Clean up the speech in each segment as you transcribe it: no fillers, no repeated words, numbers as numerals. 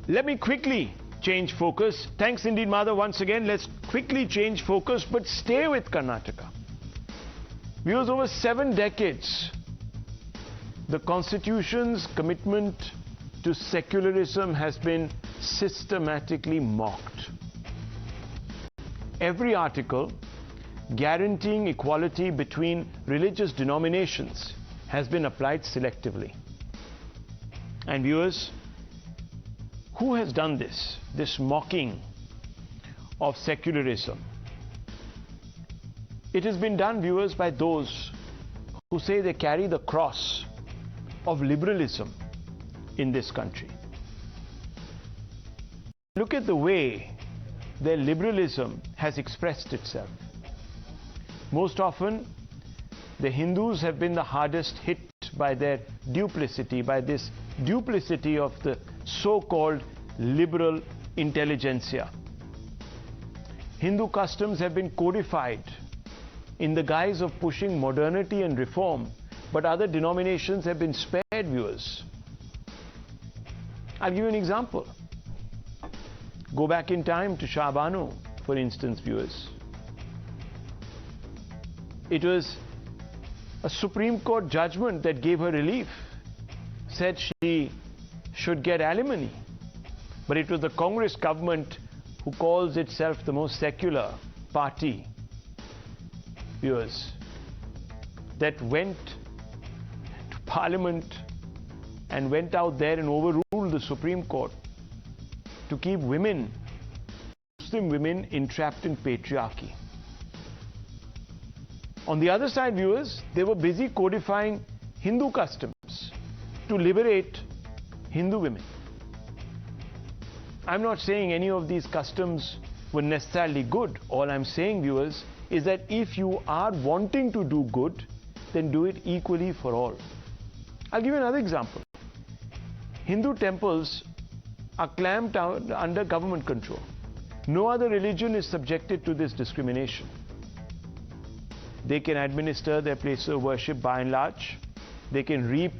Let me quickly change focus. Thanks indeed, Madhav, once again. Let's quickly change focus, but stay with Karnataka. Viewers, over 7 decades, the Constitution's commitment to secularism has been systematically mocked. Every article guaranteeing equality between religious denominations has been applied selectively. And viewers, who has done this mocking of secularism? It has been done, viewers, by those who say they carry the cross of liberalism in this country. Look at the way their liberalism has expressed itself. Most often, the Hindus have been the hardest hit by their duplicity, by this duplicity of the so-called liberal intelligentsia. Hindu customs have been codified in the guise of pushing modernity and reform, but other denominations have been spared, viewers. I'll give you an example. Go back in time to Shah Banu, for instance, viewers. It was a Supreme Court judgment that gave her relief, said she should get alimony. But it was the Congress government, who calls itself the most secular party, viewers, that went to Parliament and went out there and overruled the Supreme Court to keep women, Muslim women, entrapped in patriarchy. On the other side, viewers, they were busy codifying Hindu customs to liberate Hindu women. I'm not saying any of these customs were necessarily good. All I'm saying, viewers, is that if you are wanting to do good, then do it equally for all. I'll give you another example. Hindu temples are clamped down under government control. No other religion is subjected to this discrimination. They can administer their places of worship by and large. They can reap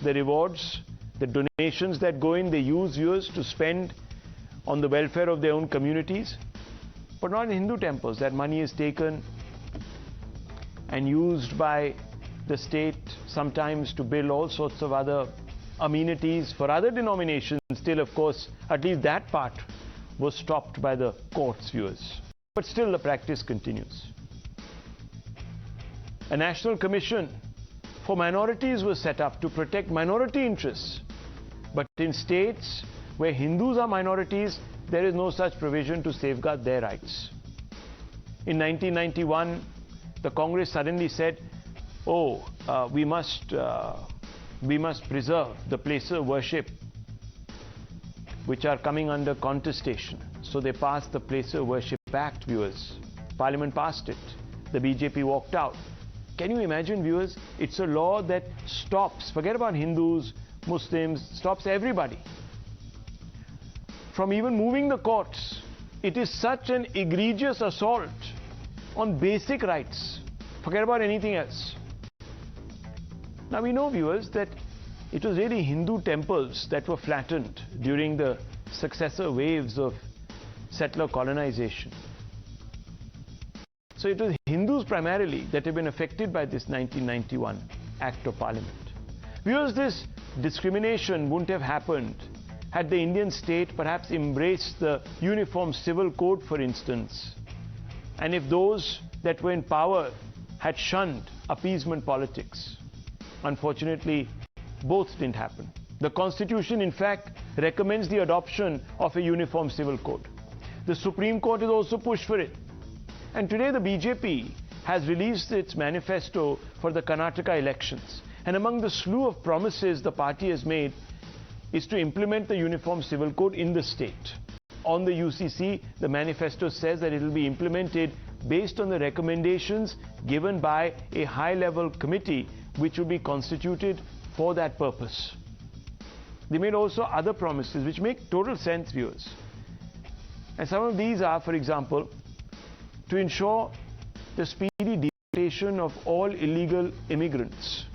the rewards, the donations that go in, they use viewers to spend on the welfare of their own communities. But not in Hindu temples. That money is taken and used by the state sometimes to build all sorts of other amenities for other denominations. Still, of course, at least that part was stopped by the courts, viewers. But still the practice continues. A national commission for minorities was set up to protect minority interests. But in states where Hindus are minorities, there is no such provision to safeguard their rights. In 1991, the Congress suddenly said, we must preserve the places of worship which are coming under contestation. So they passed the Places of Worship Act, viewers. Parliament passed it. The BJP walked out. Can you imagine, viewers? It's a law that stops, forget about Hindus, Muslims, stops everybody from even moving the courts. It is such an egregious assault on basic rights. Forget about anything else. Now we know, viewers, that it was really Hindu temples that were flattened during the successor waves of settler colonization. So it was Hindus primarily that have been affected by this 1991 Act of Parliament. Viewers, this discrimination wouldn't have happened had the Indian state perhaps embraced the Uniform Civil Code, for instance, and if those that were in power had shunned appeasement politics. Unfortunately, both didn't happen. The Constitution, in fact, recommends the adoption of a Uniform Civil Code. The Supreme Court has also pushed for it. And today the BJP has released its manifesto for the Karnataka elections. And among the slew of promises the party has made is to implement the Uniform Civil Code in the state. On the UCC, the manifesto says that it will be implemented based on the recommendations given by a high-level committee which will be constituted for that purpose. They made also other promises which make total sense, viewers. And some of these are, for example, to ensure the speedy deportation of all illegal immigrants,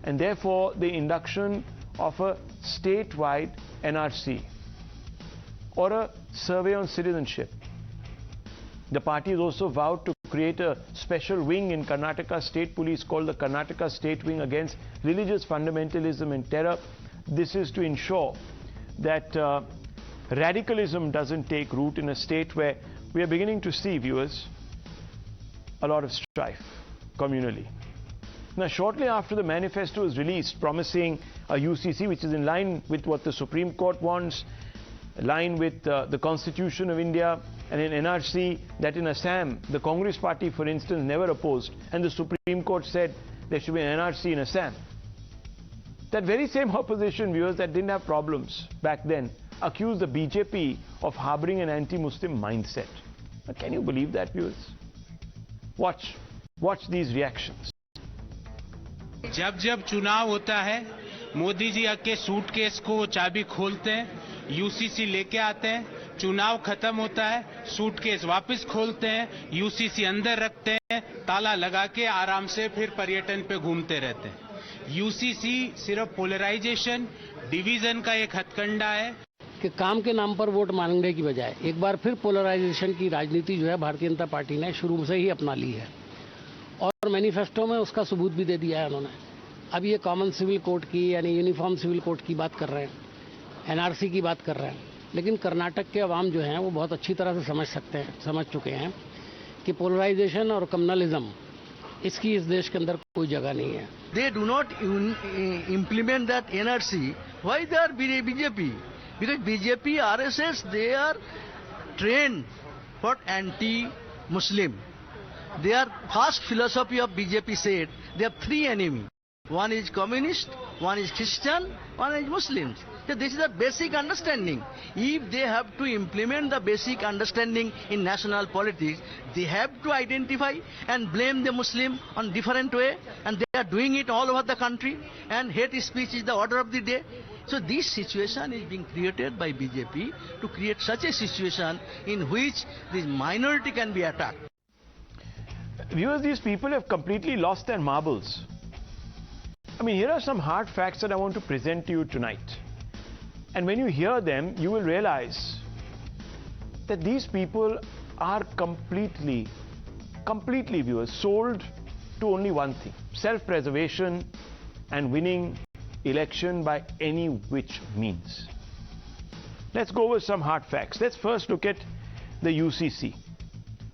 and therefore the induction of a statewide NRC. or a survey on citizenship. The party has also vowed to create a special wing in Karnataka State Police called the Karnataka State Wing against religious fundamentalism and terror. This is to ensure that radicalism doesn't take root in a state where we are beginning to see, viewers, a lot of strife communally. Now, shortly after the manifesto was released promising a UCC which is in line with what the Supreme Court wants, in line with the Constitution of India, and an NRC that in Assam, the Congress party, for instance, never opposed, and the Supreme Court said there should be an NRC in Assam. That very same opposition, viewers, that didn't have problems back then, accused the BJP of harboring an anti-Muslim mindset. Now, can you believe that, viewers? Watch these reactions. जब जब चुनाव होता है, मोदी जी आके suitcase को चाबी खोलते हैं, यूसीसी लेके आते हैं, चुनाव खत्म होता है, सूटकेस वापस खोलते हैं, यूसीसी अंदर रखते हैं, ताला लगा के आराम से फिर पर्यटन पे घूमते रहते हैं। यूसीसी सिर्फ पोलराइजेशन, डिवीजन का एक हथकंडा है कि काम के नाम पर वोट मांगने की बजाय एक बार फिर पोलराइजेशन की राजनीति जो है भारतीय जनता पार्टी ने शुरू से ही अपना ली है और मैनिफेस्टो में उसका सबूत भी दे दिया है उन्होंने। अब ये कॉमन सिविल कोड की यानी यूनिफॉर्म सिविल कोड की बात कर रहे हैं, एनआरसी की बात कर रहे हैं, लेकिन कर्नाटक के अवाम जो हैं वो बहुत अच्छी तरह से समझ चुके हैं कि पोलराइजेशन और कम्युनलिज्म इसकी इस देश के अंदर कोई जगह नहीं है। They do not implement that NRC. Why they are BJP? Because BJP, RSS, they are trained for anti-Muslim. Their first philosophy of BJP said they have three enemies. One is communist, one is Christian, one is Muslims. So this is the basic understanding. If they have to implement the basic understanding in national politics, they have to identify and blame the Muslim on different way, and they are doing it all over the country, and hate speech is the order of the day. So this situation is being created by BJP to create such a situation in which this minority can be attacked. Viewers, these people have completely lost their marbles. I mean, here are some hard facts that I want to present to you tonight. And when you hear them, you will realize that these people are completely, viewers, sold to only one thing: self-preservation and winning election by any which means. Let's go over some hard facts. Let's first look at the UCC.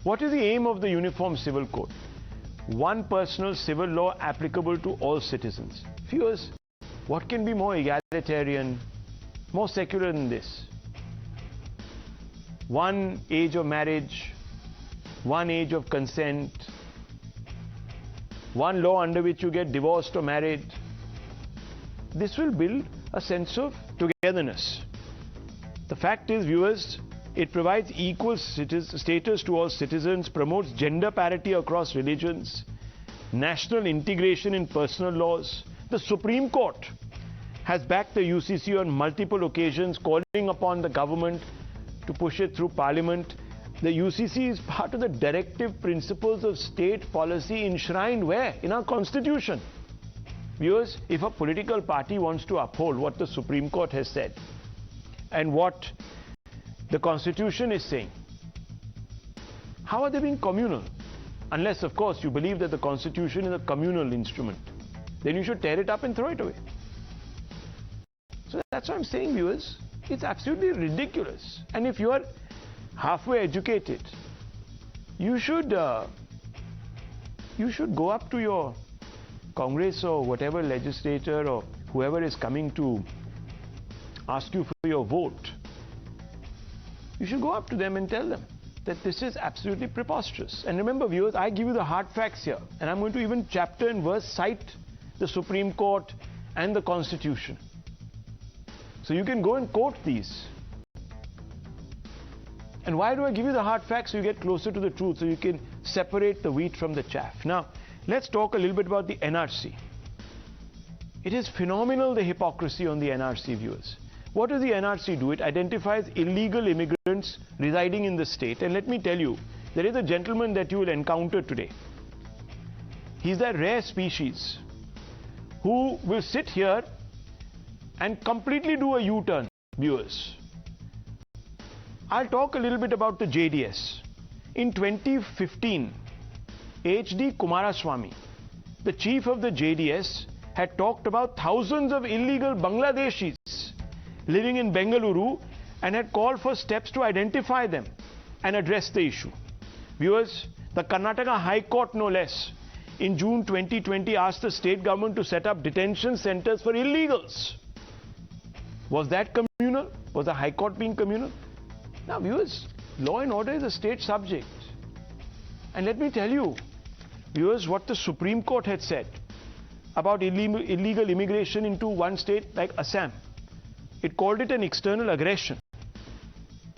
What is the aim of the Uniform Civil Code? One personal civil law applicable to all citizens. Viewers, what can be more egalitarian, more secular than this? One age of marriage, one age of consent, one law under which you get divorced or married. This will build a sense of togetherness. The fact is, viewers, it provides equal status to all citizens, promotes gender parity across religions, national integration in personal laws. The Supreme Court has backed the UCC on multiple occasions, calling upon the government to push it through Parliament. The UCC is part of the directive principles of state policy enshrined where? In our Constitution. Viewers, if a political party wants to uphold what the Supreme Court has said and what the Constitution is saying, how are they being communal? Unless, of course, you believe that the Constitution is a communal instrument. Then you should tear it up and throw it away. So that's what I'm saying, viewers. It's absolutely ridiculous. And if you are halfway educated, you should go up to your Congress or whatever legislator or whoever is coming to ask you for your vote. You should go up to them and tell them that this is absolutely preposterous. And remember, viewers, I give you the hard facts here. And I'm going to even chapter and verse cite the Supreme Court and the Constitution. So you can go and quote these. And why do I give you the hard facts? So you get closer to the truth, so you can separate the wheat from the chaff. Now, let's talk a little bit about the NRC. It is phenomenal, the hypocrisy on the NRC, viewers. What does the NRC do? It identifies illegal immigrants residing in the state. And let me tell you, there is a gentleman that you will encounter today. He's that rare species who will sit here and completely do a U-turn, viewers. I'll talk a little bit about the JDS. In 2015, H.D. Kumaraswamy, the chief of the JDS, had talked about thousands of illegal Bangladeshis living in Bengaluru and had called for steps to identify them and address the issue. Viewers, the Karnataka High Court, no less, in June 2020 asked the state government to set up detention centers for illegals. Was that communal? Was the High Court being communal? Now, viewers, law and order is a state subject. And let me tell you, viewers, what the Supreme Court had said about illegal immigration into one state like Assam. It called it an external aggression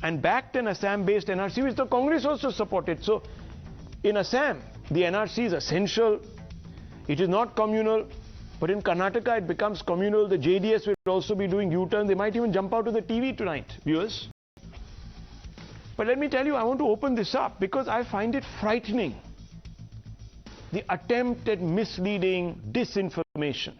and backed an Assam-based NRC, which the Congress also supported. So, in Assam, the NRC is essential. It is not communal. But in Karnataka, it becomes communal. The JDS will also be doing U-turn. They might even jump out of the TV tonight, viewers. But let me tell you, I want to open this up because I find it frightening. The attempt at misleading, disinformation.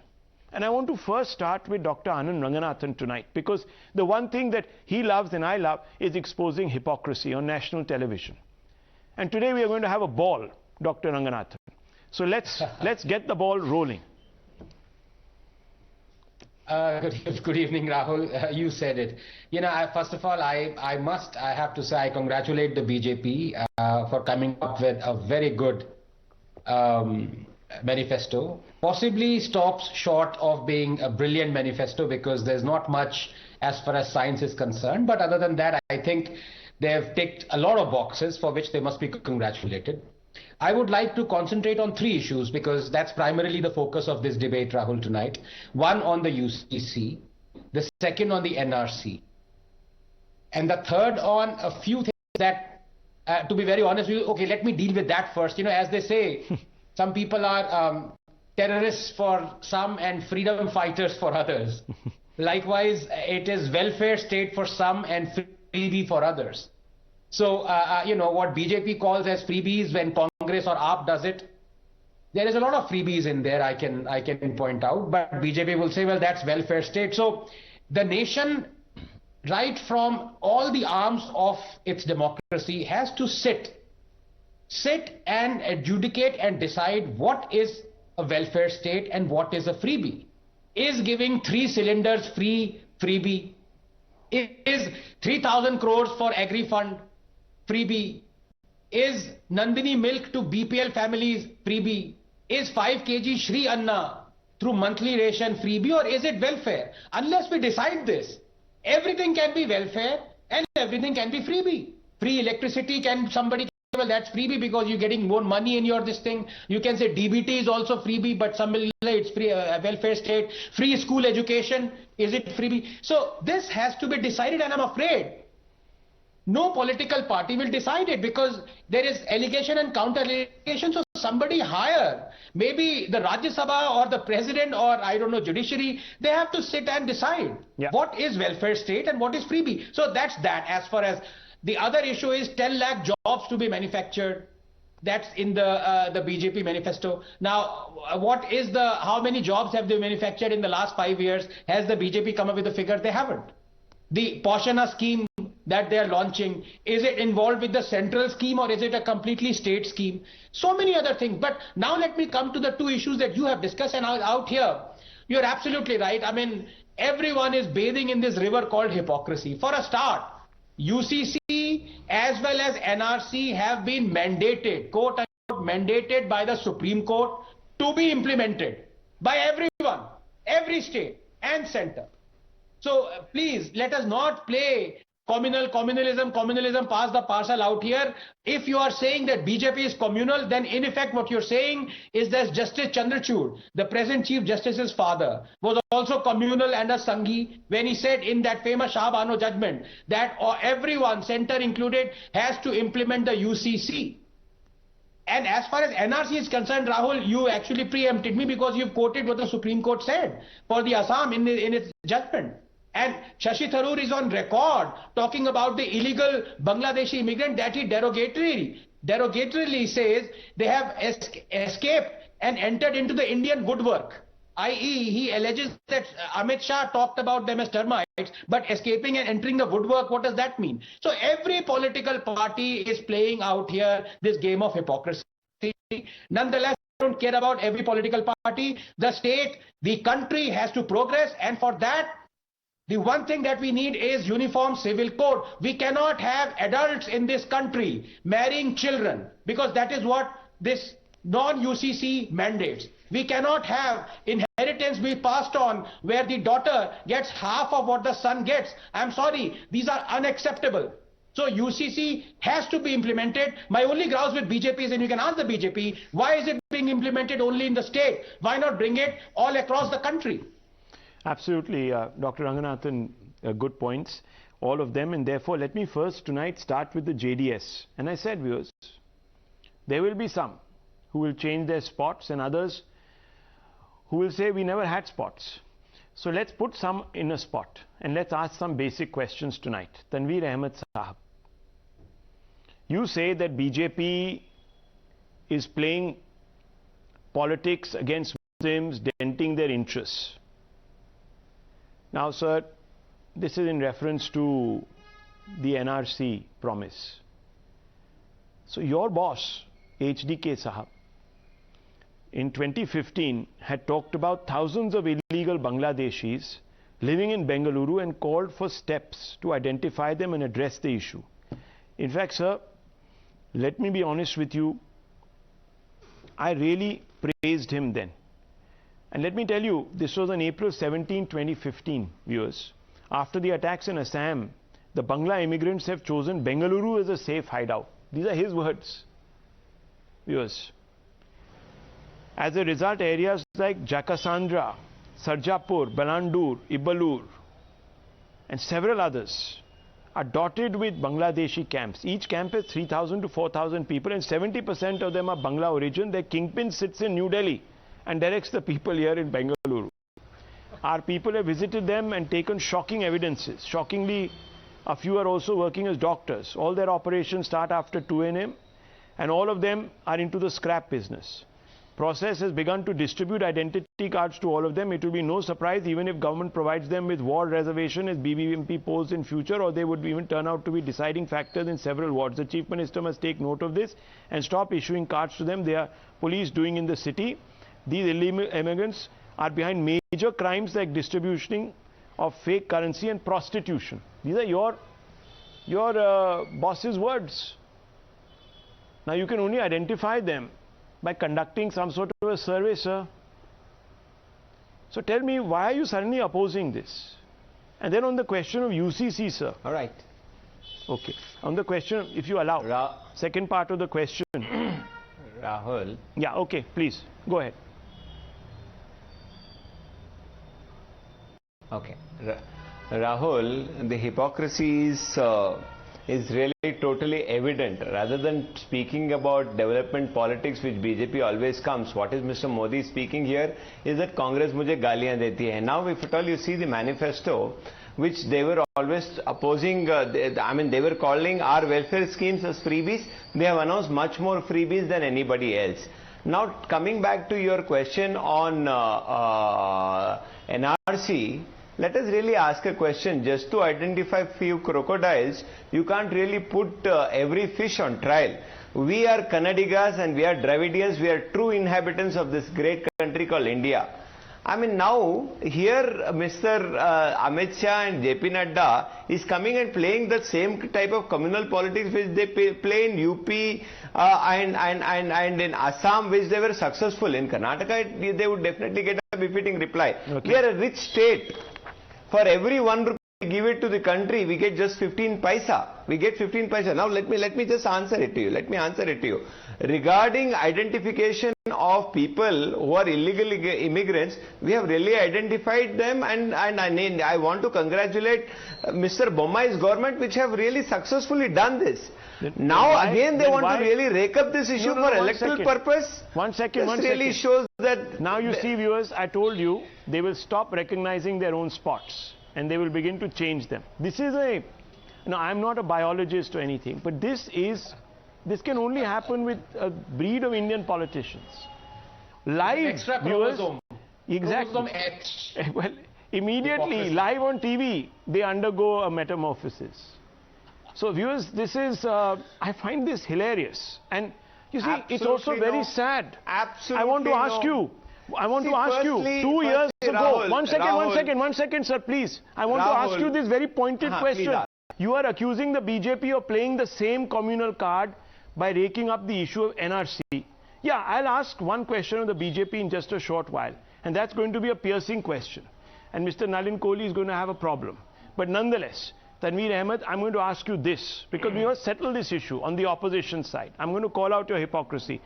And I want to first start with Dr. Anand Ranganathan tonight, because the one thing that he loves and I love is exposing hypocrisy on national television. And today we are going to have a ball, Dr. Ranganathan. So let's get the ball rolling. Good evening, Rahul. You said it. You know, first of all, I have to say I congratulate the BJP for coming up with a very good manifesto. Possibly stops short of being a brilliant manifesto because there's not much as far as science is concerned. But other than that, I think they have ticked a lot of boxes for which they must be congratulated. I would like to concentrate on three issues because that's primarily the focus of this debate, Rahul, tonight. One on the UCC, the second on the NRC, and the third on a few things that, to be very honest with you, okay, let me deal with that first. You know, as they say, some people are terrorists for some and freedom fighters for others. Likewise, it is welfare state for some and freebie for others. So, you know, what BJP calls as freebies when Congress or AAP does it, there is a lot of freebies in there I can point out, but BJP will say, well, that's welfare state. So the nation, right from all the arms of its democracy, has to sit and adjudicate and decide what is a welfare state and what is a freebie. Is giving 3 cylinders freebie? Is 3,000 crores for agri fund freebie? Is Nandini milk to BPL families freebie? Is 5 kg Shri Anna through monthly ration freebie, or is it welfare? Unless we decide this, everything can be welfare and everything can be freebie. Free electricity, can somebody, well, that's freebie because you're getting more money in your this thing. You can say DBT is also freebie, but some will say it's free welfare state. Free school education, is it freebie? So this has to be decided, and I'm afraid no political party will decide it because there is allegation and counter allegation. So somebody higher, maybe the Rajya Sabha or the president or I don't know, judiciary, they have to sit and decide what is welfare state and what is freebie. So that's that. As far as the other issue is 10 lakh jobs to be manufactured. That's in the BJP manifesto. Now, what is how many jobs have they manufactured in the last 5 years? Has the BJP come up with a figure? They haven't. The Poshana scheme that they are launching, is it involved with the central scheme or is it a completely state scheme? So many other things. But now let me come to the two issues that you have discussed, and out here, you're absolutely right. I mean, everyone is bathing in this river called hypocrisy. For a start, UCC as well as NRC have been mandated, quote unquote, mandated by the Supreme Court to be implemented by everyone, every state and center. So please, let us not play communalism, pass the parcel out here. If you are saying that BJP is communal, then in effect what you're saying is that Justice Chandrachud, the present Chief Justice's father, was also communal and a Sanghi when he said in that famous Shah Bano judgment that everyone, center included, has to implement the UCC. And as far as NRC is concerned, Rahul, you actually preempted me because you've quoted what the Supreme Court said for the Assam in its judgment. And Shashi Tharoor is on record talking about the illegal Bangladeshi immigrant that he derogatorily says they have escaped and entered into the Indian woodwork. i.e. he alleges that Amit Shah talked about them as termites, but escaping and entering the woodwork, what does that mean? So every political party is playing out here this game of hypocrisy. Nonetheless, I don't care about every political party. The state, the country has to progress, and for that, the one thing that we need is uniform civil code. We cannot have adults in this country marrying children, because that is what this non-UCC mandates. We cannot have inheritance be passed on where the daughter gets half of what the son gets. I'm sorry, these are unacceptable. So UCC has to be implemented. My only grouse with BJP is, and you can ask the BJP, why is it being implemented only in the state? Why not bring it all across the country? Absolutely, Dr. Ranganathan, good points, all of them. And therefore, let me first tonight start with the JDS. And I said, viewers, there will be some who will change their spots and others who will say we never had spots. So let's put some in a spot and let's ask some basic questions tonight. Tanveer Ahmed Shah, you say that BJP is playing politics against Muslims, denting their interests. Now, sir, this is in reference to the NRC promise. So your boss, HDK Sahab, in 2015 had talked about thousands of illegal Bangladeshis living in Bengaluru and called for steps to identify them and address the issue. In fact, sir, let me be honest with you, I really praised him then. And let me tell you, this was on April 17, 2015, viewers. After the attacks in Assam, the Bangla immigrants have chosen Bengaluru as a safe hideout. These are his words, viewers. As a result, areas like Jakasandra, Sarjapur, Balandur, Ibalur, and several others are dotted with Bangladeshi camps. Each camp has 3,000 to 4,000 people, and 70% of them are Bangla origin. Their kingpin sits in New Delhi and directs the people here in Bengaluru. Our people have visited them and taken shocking evidences. Shockingly, a few are also working as doctors. All their operations start after 2 a.m. and all of them are into the scrap business. Process has begun to distribute identity cards to all of them. It will be no surprise even if government provides them with ward reservation as BBMP polls in future, or they would even turn out to be deciding factors in several wards. The Chief Minister must take note of this and stop issuing cards to them. They are police doing in the city. These illegal immigrants are behind major crimes like distribution of fake currency and prostitution. These are your boss's words. Now you can only identify them by conducting some sort of a survey, sir. So tell me, why are you suddenly opposing this? And then on the question of UCC, sir. All right. Okay. On the question, if you allow, second part of the question. Rahul. Yeah, okay, please, go ahead. Okay. Rahul, the hypocrisy is really totally evident. Rather than speaking about development politics, which BJP always comes, what is Mr. Modi speaking here is that Congress mujhe gaaliyan deti hai. Now, if at all you see the manifesto, which they were always opposing, they were calling our welfare schemes as freebies. They have announced much more freebies than anybody else. Now, coming back to your question on NRC, let us really ask a question. Just to identify few crocodiles, you can't really put every fish on trial. We are Kannadigas and we are Dravidians. We are true inhabitants of this great country called India. I mean, now here Mr. Amit Shah and JP Nadda is coming and playing the same type of communal politics which they play in UP and in Assam, which they were successful. In Karnataka, they would definitely get a befitting reply. Okay. We are a rich state. For every 1 rupee we give it to the country, we get just 15 paisa. We get 15 paisa. Now let me just answer it to you. Let me answer it to you. Regarding identification of people who are illegal immigrants, we have really identified them, and I want to congratulate Mr. Bommai's government, which have really successfully done this. Now again they want to really rake up this issue for electoral purpose. One second. This really shows that. Now you see, viewers, I told you they will stop recognizing their own spots and they will begin to change them. This is I'm not a biologist or anything, but this can only happen with a breed of Indian politicians. Live, viewers. Exactly. Well, immediately, live on TV, they undergo a metamorphosis. So viewers, this is, I find this hilarious. And you see, it's also very sad. Absolutely I want to ask you, 2 years ago, Rahul, one second, sir, please. I want to ask you this very pointed question. You are accusing the BJP of playing the same communal card by raking up the issue of NRC. Yeah, I'll ask one question of the BJP in just a short while. And that's going to be a piercing question. And Mr. Nalin Kohli is going to have a problem. But nonetheless, Tanveer Ahmed, I'm going to ask you this, because we must settle this issue on the opposition side. I'm going to call out your hypocrisy.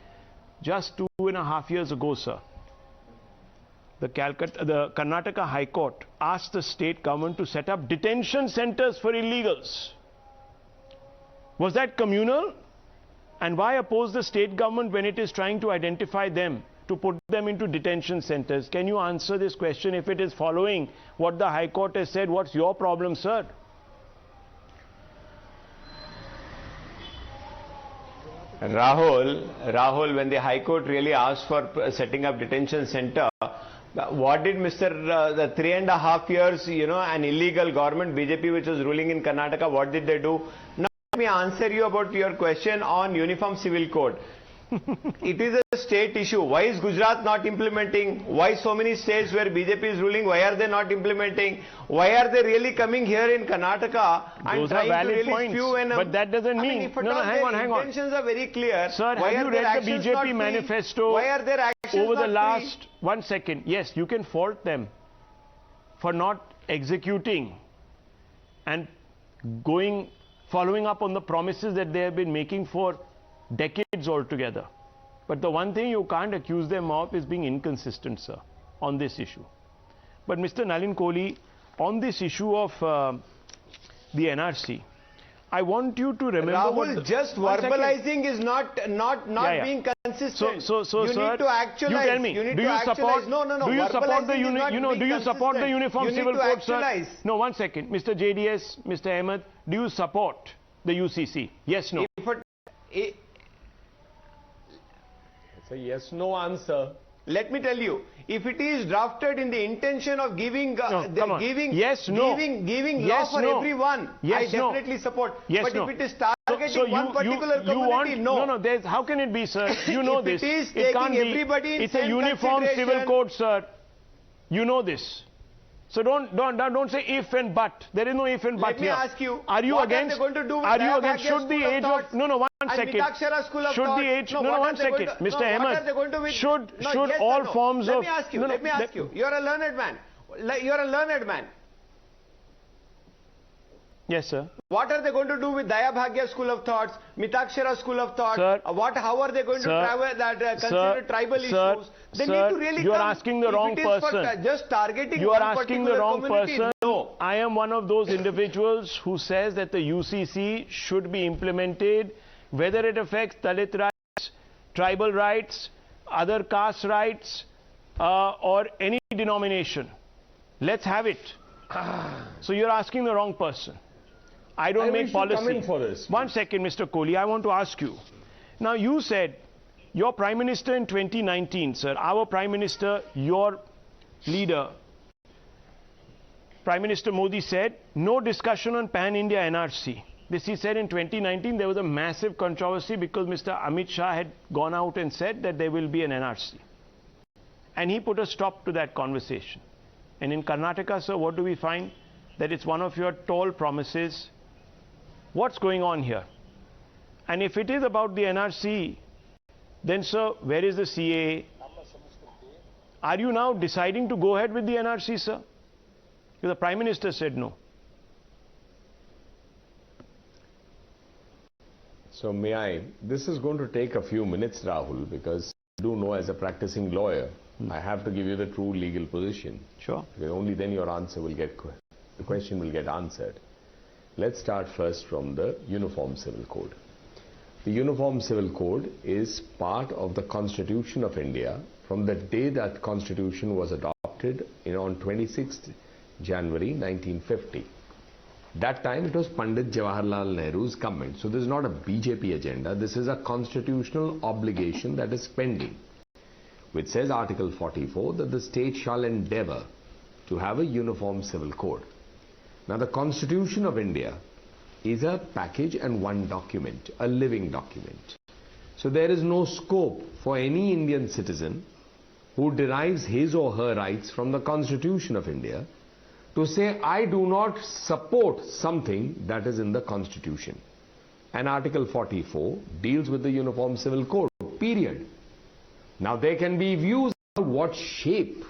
Just 2.5 years ago, sir, the Karnataka High Court asked the state government to set up detention centers for illegals. Was that communal? And why oppose the state government when it is trying to identify them, to put them into detention centers? Can you answer this question? If it is following what the High Court has said, what's your problem, sir? Rahul, when the High Court really asked for setting up detention center, what did the 3.5 years, an illegal government, BJP, which was ruling in Karnataka, what did they do? Now, let me answer you about your question on Uniform Civil Code. It is a state issue. Why is Gujarat not implementing? Why so many states where BJP is ruling, why are they not implementing? Why are they really coming here in Karnataka and Those trying are valid to really points, spew and but that doesn't mean... if No, hang on. intentions are very clear. Sir, why have you read the BJP manifesto? Why are their actions over the not last... free? 1 second. Yes, you can fault them for not executing and following up on the promises that they have been making for decades altogether. But the one thing you can't accuse them of is being inconsistent, sir, on this issue. But Mr. Nalin Kohli, on this issue of the NRC, I want you to remember... Rahul, just verbalizing is not being consistent. So, you sir, need to actualize. You tell me, do you support... No. Do you support the do you support the Uniform Civil Code, sir? No, 1 second. Mr. JDS, Mr. Ahmed, do you support the UCC? Yes, no. It's a yes-no answer. Let me tell you, if it is drafted in the intention of giving law for everyone, I definitely support. But if it is targeting one particular community, no. No, how can it be, sir? You know this. It is it can't taking everybody in It's a Uniform Civil Code, sir. You know this. So don't say if and but. There is no if and but here. Let me ask you, are you against? Are they going to do with are you against? Should the age of one second? Should the age? One second, Mr. Ahmed. Should all forms of? Let me ask you. You're a learned man. Yes, sir. What are they going to do with Daya Bhagya School of Thoughts, Mitakshara School of Thought? Sir, how are they going to consider tribal issues? They need to really you are asking the wrong person. Just targeting you are asking the wrong person. No. I am one of those individuals who says that the UCC should be implemented, whether it affects Dalit rights, tribal rights, other caste rights, or any denomination. Let's have it. So you're asking the wrong person. I don't make policy. Come in for this. 1 second, Mr. Kohli, I want to ask you. Now, you said your Prime Minister in 2019, sir, our Prime Minister, your leader, Prime Minister Modi said, no discussion on pan-India NRC. This he said in 2019. There was a massive controversy because Mr. Amit Shah had gone out and said that there will be an NRC. And he put a stop to that conversation. And in Karnataka, sir, what do we find? That it's one of your tall promises. What's going on here? And if it is about the NRC, then, sir, where is the CAA? Are you now deciding to go ahead with the NRC, sir? Because the Prime Minister said no. So may I? This is going to take a few minutes, Rahul, because I do know as a practicing lawyer, I have to give you the true legal position. Sure. Because only then your answer will get, the question will get answered. Let's start first from the Uniform Civil Code. The Uniform Civil Code is part of the Constitution of India from the day that Constitution was adopted on 26th January 1950. That time it was Pandit Jawaharlal Nehru's government. So this is not a BJP agenda. This is a constitutional obligation that is pending, which says Article 44 that the state shall endeavour to have a uniform civil code. Now the Constitution of India is a package and one document, a living document. So there is no scope for any Indian citizen who derives his or her rights from the Constitution of India to say, I do not support something that is in the Constitution. And Article 44 deals with the Uniform Civil Code, period. Now there can be views about what shape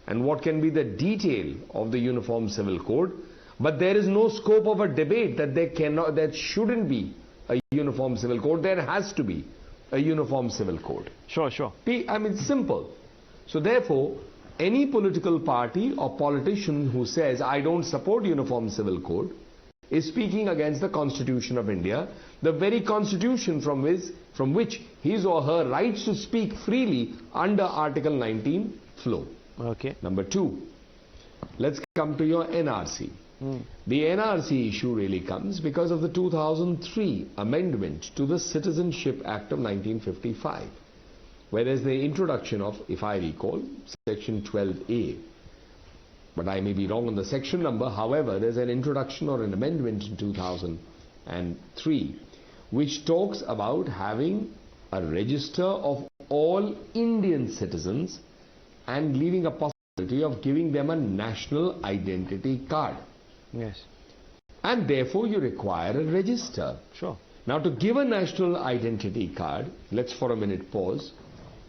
and what can be the detail of the Uniform Civil Code, but there is no scope of a debate that there shouldn't be a Uniform Civil Code. There has to be a Uniform Civil Code. Sure, sure. I mean, it's simple. So therefore, any political party or politician who says, I don't support Uniform Civil Code, is speaking against the Constitution of India, the very Constitution from which his or her rights to speak freely under Article 19 flow. Okay. Number two, let's come to your NRC. The NRC issue really comes because of the 2003 amendment to the Citizenship Act of 1955, where there's the introduction of, if I recall, Section 12A. But I may be wrong on the section number. However, there's an introduction or an amendment in 2003 which talks about having a register of all Indian citizens and leaving a possibility of giving them a national identity card. Yes. And therefore you require a register. Sure. Now to give a national identity card, let's for a minute pause.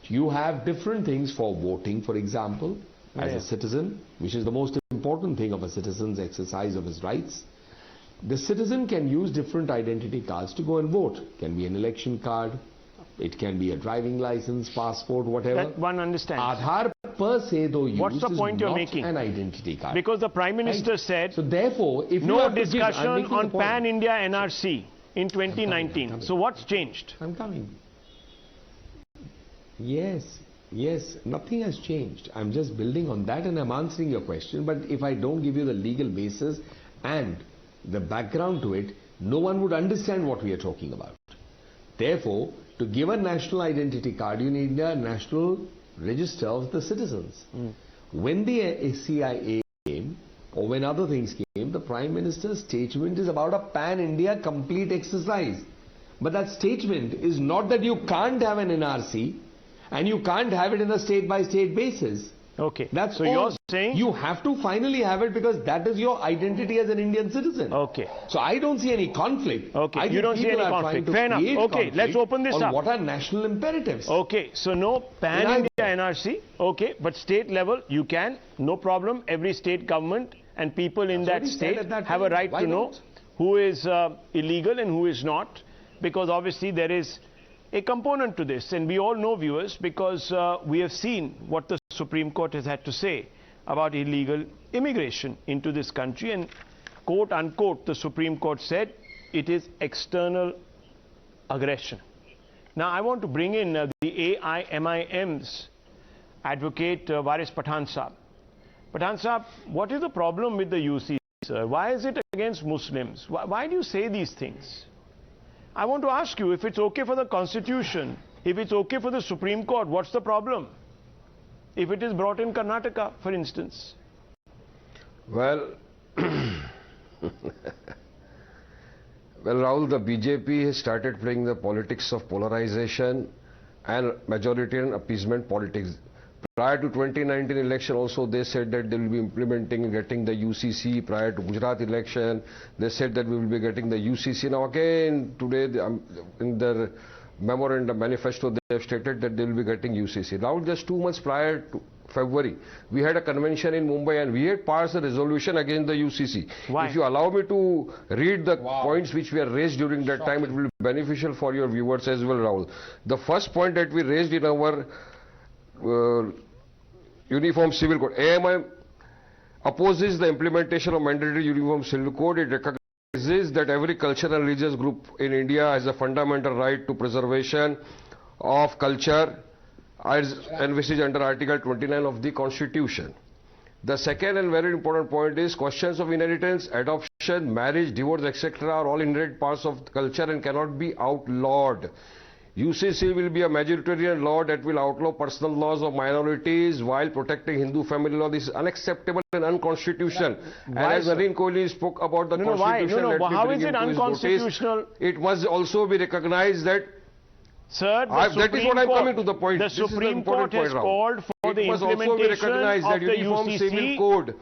You have different things for voting, for example, as a citizen, which is the most important thing of a citizen's exercise of his rights. The citizen can use different identity cards to go and vote. It can be an election card, it can be a driving license, passport, whatever. That one understands. Aadhaar per se, though, what's the point you're making? An identity card. Because the Prime Minister said, so therefore, if no discussion on pan-India NRC in 2019. So what's changed? I'm coming. Yes, nothing has changed. I'm just building on that and I'm answering your question. But if I don't give you the legal basis and the background to it, no one would understand what we are talking about. Therefore, to give a national identity card, you need a national register of the citizens. When the CIA came, or when other things came, the Prime Minister's statement is about a pan-India complete exercise. But that statement is not that you can't have an NRC and you can't have it in a state-by-state basis. Okay. That's so all. You're saying you have to finally have it because that is your identity as an Indian citizen. Okay. So I don't see any conflict. Okay. You don't see any conflict. Fair enough. Okay. Let's open this up. What are national imperatives? Okay. So no pan-India NRC. Okay. But state level, you can. No problem. Every state government and people in that state have a right to know who is illegal and who is not. Because obviously there is a component to this, and we all know, viewers, because we have seen what the Supreme Court has had to say about illegal immigration into this country, and quote unquote the Supreme Court said it is external aggression. Now I want to bring in the AIMIM's advocate Waris Pathan Saab. Pathan Saab, what is the problem with the UCC, sir? Why is it against Muslims? Why do you say these things? I want to ask you, if it's okay for the Constitution, if it's okay for the Supreme Court, what's the problem? If it is brought in Karnataka, for instance. Well, Rahul, the BJP has started playing the politics of polarization and majoritarian appeasement politics. Prior to 2019 election also they said that they will be implementing and getting the UCC. Prior to Gujarat election they said that we will be getting the UCC. Now again today in their memorandum manifesto they have stated that they will be getting UCC. Now just 2 months prior to February we had a convention in Mumbai and we had passed a resolution against the UCC. Why? If you allow me to read the points which we have raised during that time, it will be beneficial for your viewers as well, Rahul. The first point that we raised in our Uniform Civil Code. AMI opposes the implementation of mandatory Uniform Civil Code. It recognizes that every cultural and religious group in India has a fundamental right to preservation of culture as envisaged under Article 29 of the Constitution. The second and very important point is questions of inheritance, adoption, marriage, divorce, etc. are all inherent parts of culture and cannot be outlawed. UCC will be a majoritarian law that will outlaw personal laws of minorities while protecting Hindu family law. This is unacceptable and unconstitutional. And as Narendra Kohli spoke about the constitution, let me how bring is it him to his unconstitutional? notice. It must also be recognized that Sir, that is what I'm coming to the point. The Supreme Court has called for the implementation of the UCC. Civil Code.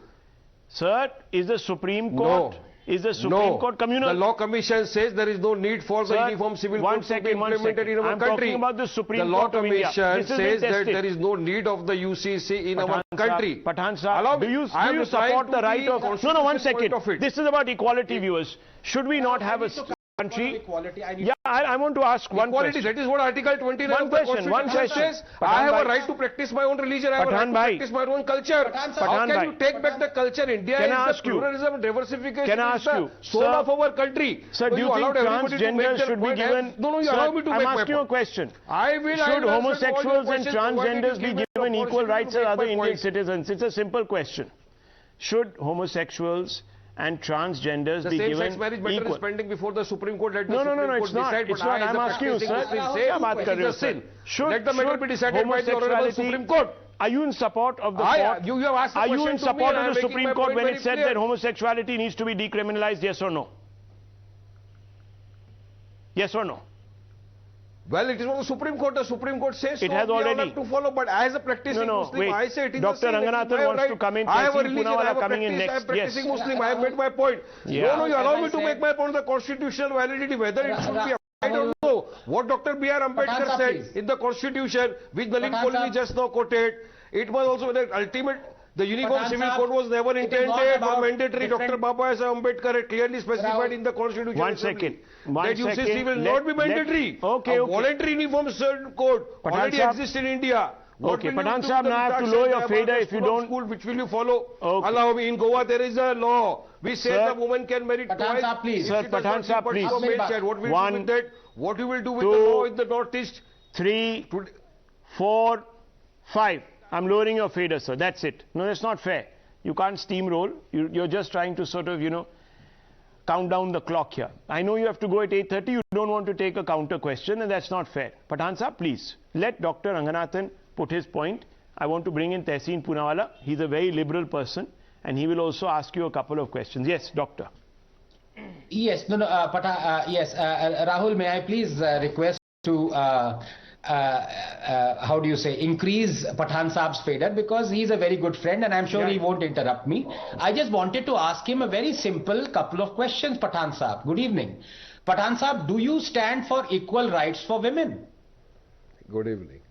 Sir, is the Supreme Court... No. Is the Supreme Court communal? The Law Commission says there is no need for the Uniform Civil Code to be implemented in our country. I'm talking about the Supreme Law Court of India. Commission says that there is no need of the UCC in our country. Pathan Sahab, do you support the right of... No, one second. This is about equality, viewers. Should we not have a country? Yeah, I want to ask one question. That is what Article 29 of the Constitution says. I have a right to practice my own religion. I have a right to practice my own culture. How can you take back the culture? India is the pluralism, diversification. Can I ask you? Soul of our country. Sir, do you think transgender should be given... No, you allow me to make my point. I'm asking you a question. Should homosexuals and transgenders be given equal rights as other Indian citizens? It's a simple question. Should homosexuals and transgenders be given same-sex marriage matter is pending before the Supreme Court. Let the No, it's not. It's not. I'm asking you, sir. It is a sin. Let the matter be decided by the Honorable Supreme Court. Are you in support of the court? You have asked the Are you in support of the Supreme Court when it said clear. that homosexuality needs to be decriminalized? Yes or no? Yes or no? Well, it is what the Supreme Court. The Supreme Court says it has already to follow, but as a practicing Muslim, I say it is Dr. Ranganathan wants to come in. I have a religion, I have a practice, I am practicing Muslim. I have made my point. No, you allow me to make my point. The constitutional validity, whether it should be. I don't know what Dr. B.R. Ambedkar said in the Constitution, which Narendra Kohli just now quoted. It was also the ultimate. The Uniform Civil Code was never intended or mandatory. Dr. Baba Ambedkar had clearly specified in the Constitution. One second. That UCC will not be mandatory. Okay. Voluntary Uniform Code already exists in India. Okay, Pathan Sahab, now I have to lower your fader if you don't... School, which will you follow? Okay. Allow me. In Goa, there is a law. We say the woman can marry twice. Pathan Sahab, please. Sir, Pathan Sahab, please. What will you do with that? What you will do with the law in the Northeast? 3, 4, 5. I'm lowering your fader, sir. That's it. No, that's not fair. You can't steamroll. You're just trying to sort of, count down the clock here. I know you have to go at 8:30. You don't want to take a counter question, and that's not fair. Pathan Sahab, please, let Dr. Ranganathan put his point. I want to bring in Tehseen Poonawala. He's a very liberal person, and he will also ask you a couple of questions. Yes, Doctor. Yes, Rahul, may I please request to... how do you say, increase Pathan Saab's fader, because he's a very good friend and I'm sure he won't interrupt me. I just wanted to ask him a very simple couple of questions, Pathan Saab. Good evening. Pathan Saab, do you stand for equal rights for women? Good evening.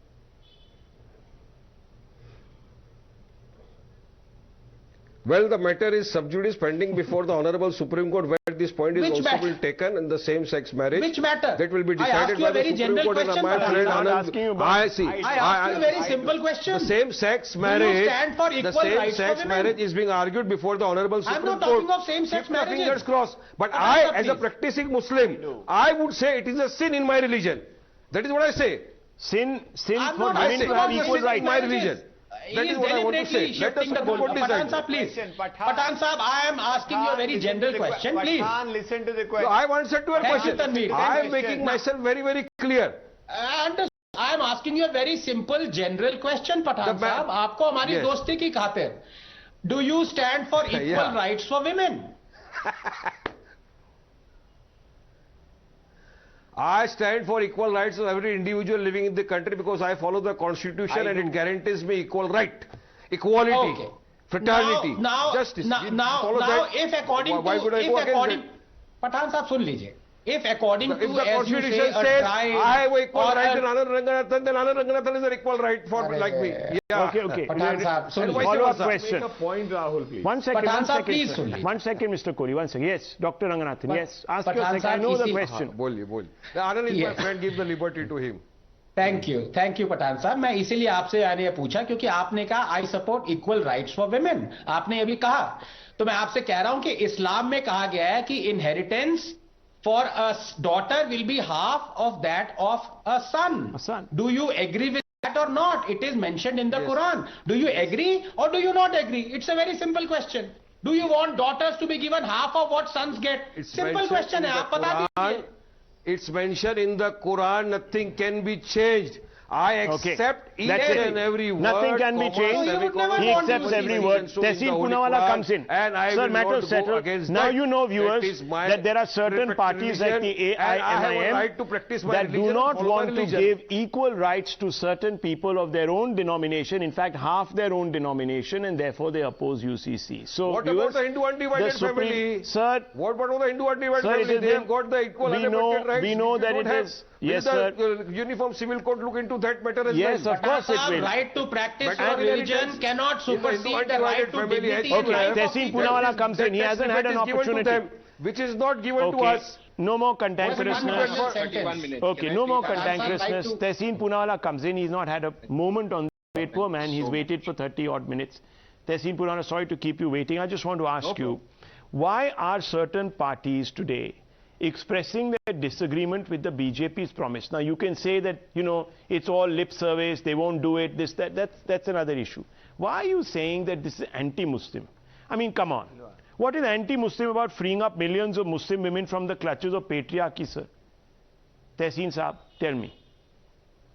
Well, the matter is sub judice pending before the Honorable Supreme Court, where this point is also will taken in the same-sex marriage. Which matter? That will be decided by the Supreme Court. And my friend Anand, I asked you a very simple question. The same-sex marriage. Do you stand for equal rights for women? Marriage is being argued before the Honorable Supreme Court. I'm not talking of same-sex marriage. Fingers crossed. But I, as a practicing Muslim, I would say it is a sin in my religion. That is what I say. Sin for women to have equal rights in my religion. That is what I want to say. Let us Pathan Sahab, please. Pathan Sahab, I am asking you a very general question, please. Listen to the question. I have answered to your question. I am making myself very, very clear. I am asking you a very simple general question, Pathan Sahab. आपको हमारी दोस्ती की खातिर. Do you stand for equal rights for women? I stand for equal rights of every individual living in the country because I follow the Constitution and it guarantees me equal right, equality, fraternity, justice. Now, if according Pathan Sahab, सुन लीजिए. If according to, if the Constitution says I have equal right, then Anand Ranganathan is an equal right for like me. Yeah. Okay. Pathan Sahab, follow-up question. Make a point, Rahul, please. One second, Mr. Kohli. One second. Yes, Dr. Ranganathan. Yes, ask your second. I know the question. बोलिए. Anand is my friend. Give the liberty to him. Thank you, Pathan साहब. मैं इसीलिए आपसे मैंने पूछा क्योंकि आपने कहा I support equal rights for women. आपने अभी कहा, तो मैं आपसे कह रहा हूं कि इस्लाम में कहा गया है कि inheritance for a daughter will be half of that of a son. Do you agree with that or not? It is mentioned in the Quran. Do you agree or do you not agree? It's a very simple question. Do you want daughters to be given half of what sons get? Simple question है, आप बता दीजिए. It's mentioned in the Quran, nothing can be changed. I accept each That's and every word. Nothing can be changed. He accepts every word. Tehseen Poonawalla comes in. And I Sir, will matter not settled. go against Now that. you know, viewers, That that there are certain parties like the AIMIM that do not want to give equal rights to certain people of their own denomination, in fact half their own denomination, and therefore they oppose UCC. So what viewers, about the Hindu undivided family? Sir, what about the Hindu undivided family? They have got the equal unlimited rights. We know that it is. Yes, sir. The Uniform Civil Code look into that matter as well? Yes, of course it will. Right to practice your religion cannot supersede the right to dignity. Okay, Tehseen Poonawalla comes in. He hasn't had an opportunity. Which is not given to us. No more cantankerousness. Okay, no more cantankerousness. Tehseen Poonawalla comes in. He's not had a moment on the wait. Poor man, he's waited for 30 odd minutes. Tehseen Poonawalla, sorry to keep you waiting. I just want to ask you, why are certain parties today expressing their disagreement with the BJP's promise? Now you can say that, you know, it's all lip service, they won't do it, this, that's another issue. Why are you saying that this is anti-Muslim? I mean, come on. What is anti-Muslim about freeing up millions of Muslim women from the clutches of patriarchy, sir? Tehseen Saab, tell me.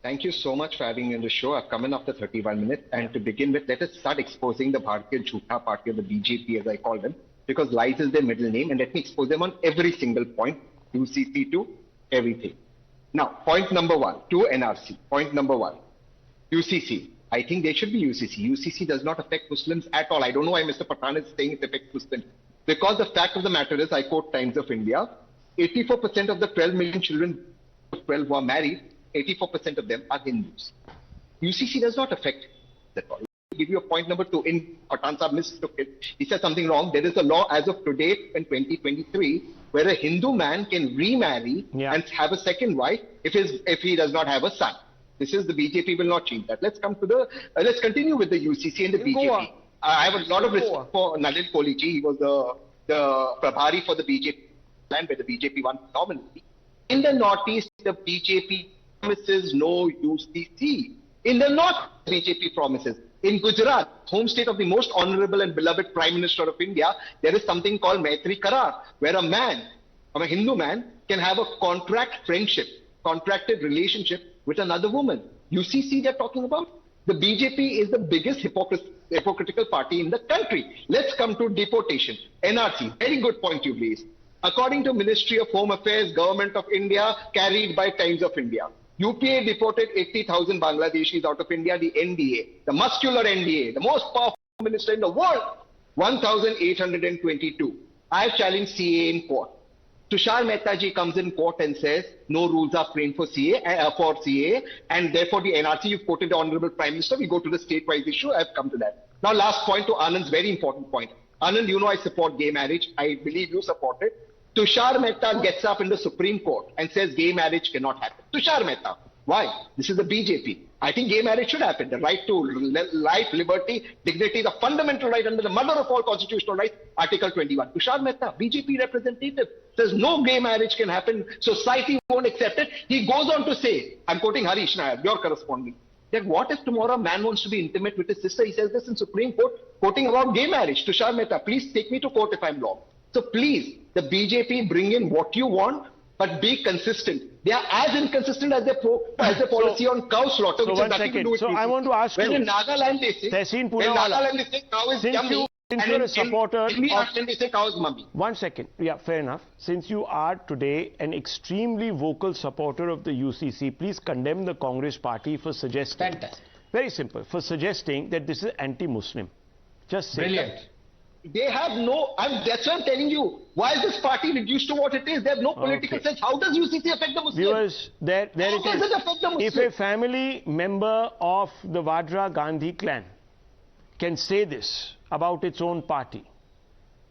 Thank you so much for having me on the show. I've come in after 31 minutes. And to begin with, let us start exposing the Bharatiya Janata Party, or the BJP as I call them, because lies is their middle name, and let me expose them on every single point, UCC to everything. Now, point number one, to NRC. Point number one, UCC. I think they should be UCC. UCC does not affect Muslims at all. I don't know why Mr. Pathan is saying it affects Muslims. Because the fact of the matter is, I quote Times of India, 84% of the 12 million children, 12 who are married, 84% of them are Hindus. UCC does not affect that all. Give you a point number two. In Pathan Saab mistook it. He said something wrong. There is a law as of today in 2023 where a Hindu man can remarry and have a second wife if he does not have a son. This is the BJP will not change that. Let's come to the let's continue with the UCC and the BJP. I have a lot of respect for Nalin Koliji. He was the Prabhari for the BJP land where the BJP won phenomenally. In the Northeast, the BJP promises no UCC. In the North, BJP promises. In Gujarat, home state of the most honorable and beloved Prime Minister of India, there is something called Maitri Karar, where a man, a Hindu man, can have a contracted relationship with another woman. UCC they're talking about? The BJP is the biggest hypocritical party in the country. Let's come to deportation. NRC, very good point you raised. According to Ministry of Home Affairs, Government of India, carried by Times of India, UPA deported 80,000 Bangladeshis out of India, the NDA, the muscular NDA, the most powerful minister in the world, 1,822. I have challenged CA in court. Tushar Mehta ji comes in court and says, no rules are framed for CA, and therefore the NRC, you've quoted the Honorable Prime Minister, we go to the state-wise issue, I've come to that. Now last point to Anand's very important point. Anand, you know I support gay marriage, I believe you support it. Tushar Mehta gets up in the Supreme Court and says gay marriage cannot happen. Tushar Mehta. Why? This is the BJP. I think gay marriage should happen. The right to life, liberty, dignity, the fundamental right under the mother of all constitutional rights, Article 21. Tushar Mehta, BJP representative, says no gay marriage can happen. Society won't accept it. He goes on to say, I'm quoting Harish Nair, your correspondent, that what if tomorrow a man wants to be intimate with his sister? He says this in Supreme Court, quoting about gay marriage. Tushar Mehta, please take me to court if I'm wrong. So please, the BJP bring in what you want, but be consistent. They are as inconsistent as their policy on cow slaughter, which has nothing to do with I want to ask you, in Nagaland they say, Tehseen Poonawalla, they say cow is yummy, since you're a supporter of, they say cow is mummy. 1 second, yeah, fair enough. Since you are today an extremely vocal supporter of the UCC, please condemn the Congress party for suggesting, very simple, for suggesting that this is anti-Muslim. Just say Brilliant. They have no, that's what I'm telling you. Why is this party reduced to what it is? They have no political sense. How does UCC affect the Muslims? Viewers, there How it does is. it affect the Muslims? If a family member of the Vadra Gandhi clan can say this about its own party,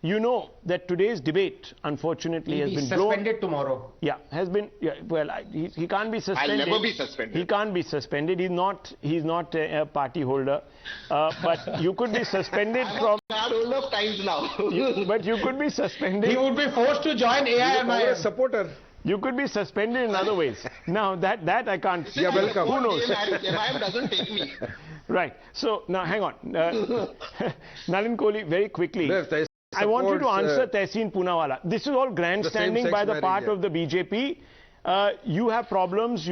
you know that today's debate, unfortunately, has been suspended tomorrow. Yeah, has been. Yeah, well, he can't be suspended. I'll never be suspended. He can't be suspended. He's not a party holder. But you could be suspended from. I'm old enough times now. But you could be suspended. He would be forced to join AIMIM. Supporter. You could be suspended in other ways. Now that I can't. Yeah, welcome. Who knows? AIMIM doesn't take me. Right. So now hang on. Nalin Kohli, very quickly. I want you to answer Tehseen Poonawalla. This is all grandstanding by the part of the BJP. you have problems.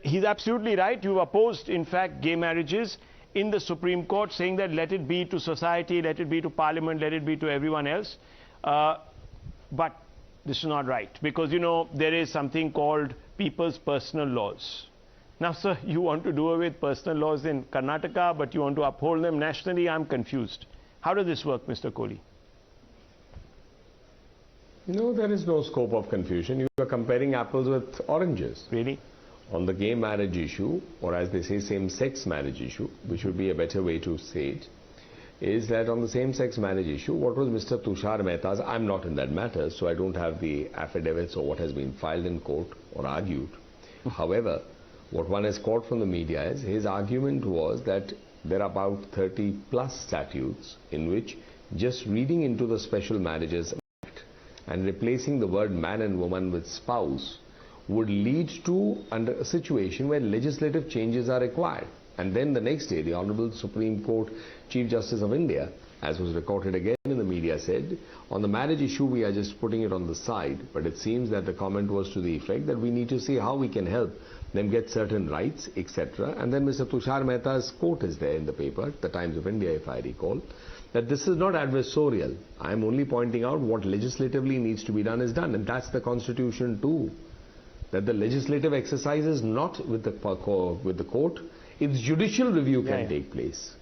He's absolutely right. You've opposed, in fact, gay marriages in the Supreme Court, saying that let it be to society, let it be to Parliament, let it be to everyone else. But this is not right, because, you know, there is something called people's personal laws. Now, sir, you want to do away with personal laws in Karnataka, but you want to uphold them nationally? I'm confused. How does this work, Mr. Kohli? No, there is no scope of confusion. You are comparing apples with oranges. Really? On the gay marriage issue, or as they say, same-sex marriage issue, which would be a better way to say it, is that on the same-sex marriage issue, what was Mr. Tushar Mehta's, I'm not in that matter, so I don't have the affidavits or what has been filed in court or argued. However, what one has caught from the media is his argument was that there are about 30 plus statutes in which just reading into the Special Marriages Act and replacing the word man and woman with spouse would lead to a situation where legislative changes are required. And then the next day, the Honorable Supreme Court Chief Justice of India, as was recorded again in the media, said, on the marriage issue, we are just putting it on the side. But it seems that the comment was to the effect that we need to see how we can help them get certain rights, etc. And then Mr. Tushar Mehta's quote is there in the paper, the Times of India, if I recall, that this is not adversarial. I am only pointing out what legislatively needs to be done is done. And that's the Constitution too. That the legislative exercise is not with the court, its judicial review can take place.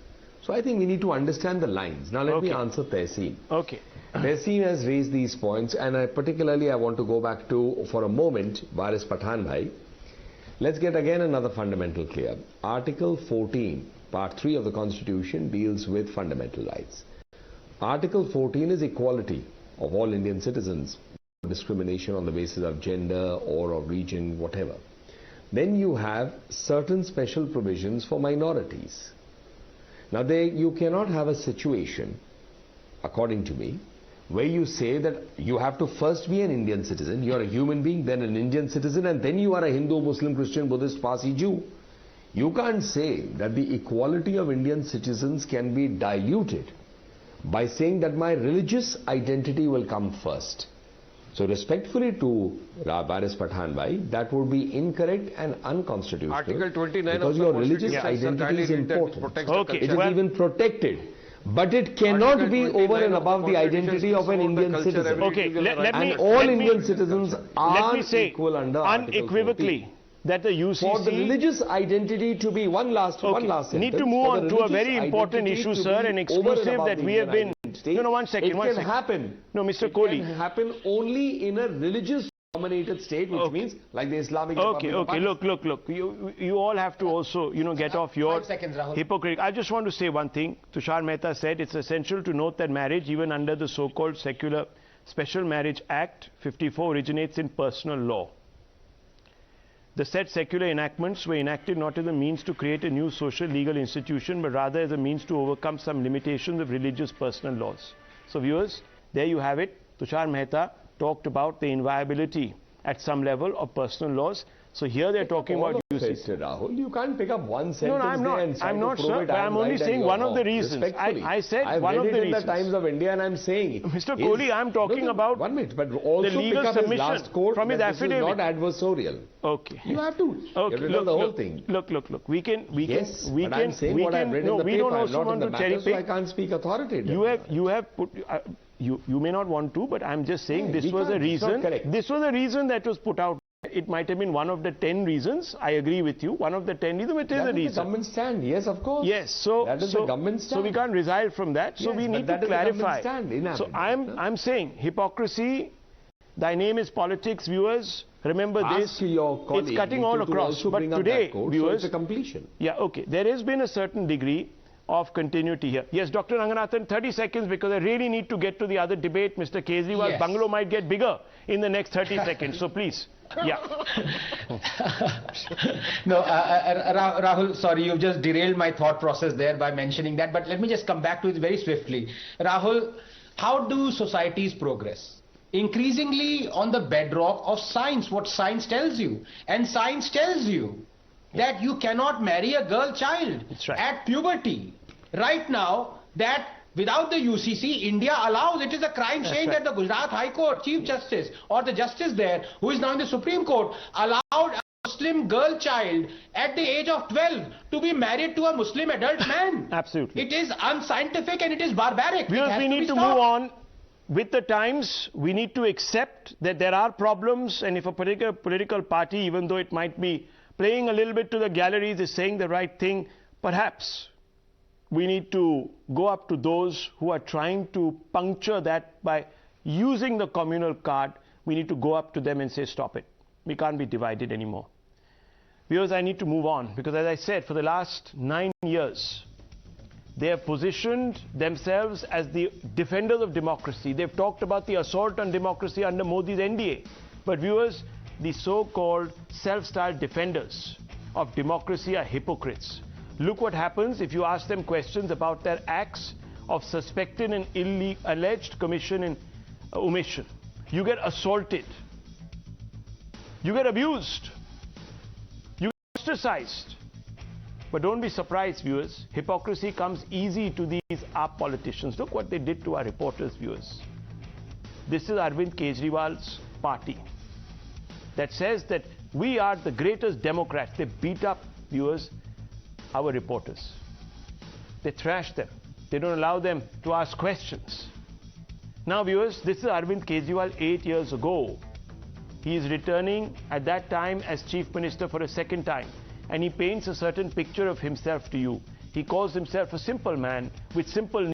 So I think we need to understand the lines. Now let me answer Tehseen. Okay. Tehseen has raised these points, and particularly I want to go back to, for a moment, Varis Pathan Bhai. Let's get again another fundamental clear. Article 14, Part 3 of the Constitution deals with fundamental rights. Article 14 is equality of all Indian citizens, discrimination on the basis of gender or of region, whatever. Then you have certain special provisions for minorities. Now you cannot have a situation, according to me, where you say that you have to first be an Indian citizen, you are a human being, then an Indian citizen, and then you are a Hindu, Muslim, Christian, Buddhist, Parsi, Jew. You can't say that the equality of Indian citizens can be diluted by saying that my religious identity will come first. So respectfully to Varis Pathan Bhai, that would be incorrect and unconstitutional. Article 29 because of the your religious identity is important. It is even protected. But it cannot be over and above the identity of an Indian citizen. Okay, Indian citizens are equal under unequivocally that the UCC... For the religious identity to be, one last sentence. Need to move on to a very important issue, sir, an exclusive that we have been... No, one second. It can happen. No, Mr. Kohli. It can happen only in a religious dominated state, which means like the Islamic Republic of Pakistan. Look. You all have to also, get off your hypocrite. I just want to say one thing. Tushar Mehta said it's essential to note that marriage, even under the so-called secular Special Marriage Act 54, originates in personal law. The said secular enactments were enacted not as a means to create a new social legal institution, but rather as a means to overcome some limitations of religious personal laws. So viewers, there you have it. Tushar Mehta talked about the inviolability at some level of personal laws. So here they're talking about UCC. Rahul, you can't pick up one sentence. No, I'm not. I'm not, sir. But I'm only saying one of the reasons. I said one of the reasons. I've read it in the Times of India and I'm saying it. Mr. Kohli, I'm talking about 1 minute, but also the legal pick up submission his last quote from his affidavit. This is not adversarial. Okay. You have to. Okay. Look, the whole thing. Look. We can. I'm saying what I've read in the paper. We don't also want want to cherry pick. So I can't speak authoritatively. You have put. You may not want to, but I'm just saying this was a reason. This was a reason that was put out. It might have been one of the 10 reasons. I agree with you. One of the 10 reasons, it is a reason. That is the government stand. Yes, of course. Yes. So that is the government stand. So we can't resile from that. So we need to clarify. So I'm saying hypocrisy. Thy name is politics, viewers. Remember this. It's cutting all across. But today, viewers, it's a completion. Yeah. Okay. There has been a certain degree of continuity here. Yes, Dr. Ranganathan, 30 seconds, because I really need to get to the other debate. Mr. Kejriwal's bungalow might get bigger in the next 30 seconds. So please. Yeah. No, Rahul, sorry, you've just derailed my thought process there by mentioning that. But let me just come back to it very swiftly. Rahul, how do societies progress? Increasingly on the bedrock of science, what science tells you. And science tells you that you cannot marry a girl child at puberty. Right now, that Without the UCC, India allows, it is a crime saying that the Gujarat High Court Chief Justice or the Justice there, who is now in the Supreme Court, allowed a Muslim girl child at the age of 12 to be married to a Muslim adult man. Absolutely. It is unscientific and it is barbaric. Because we need to move on with the times. We need to accept that there are problems, and if a particular political party, even though it might be playing a little bit to the galleries, is saying the right thing, perhaps we need to go up to those who are trying to puncture that by using the communal card. We need to go up to them and say, stop it. We can't be divided anymore. Viewers, I need to move on because, as I said, for the last 9 years, they have positioned themselves as the defenders of democracy. They've talked about the assault on democracy under Modi's NDA. But viewers, the so-called self-styled defenders of democracy are hypocrites. Look what happens if you ask them questions about their acts of suspected and alleged commission and omission. You get assaulted. You get abused. You get ostracized. But don't be surprised, viewers. Hypocrisy comes easy to these AAP politicians. Look what they did to our reporters, viewers. This is Arvind Kejriwal's party that says that we are the greatest Democrats. They beat up, viewers, our reporters. They trash them. They don't allow them to ask questions. Now, viewers, this is Arvind Kejriwal 8 years ago. He is returning at that time as Chief Minister for a second time. And he paints a certain picture of himself to you. He calls himself a simple man with simple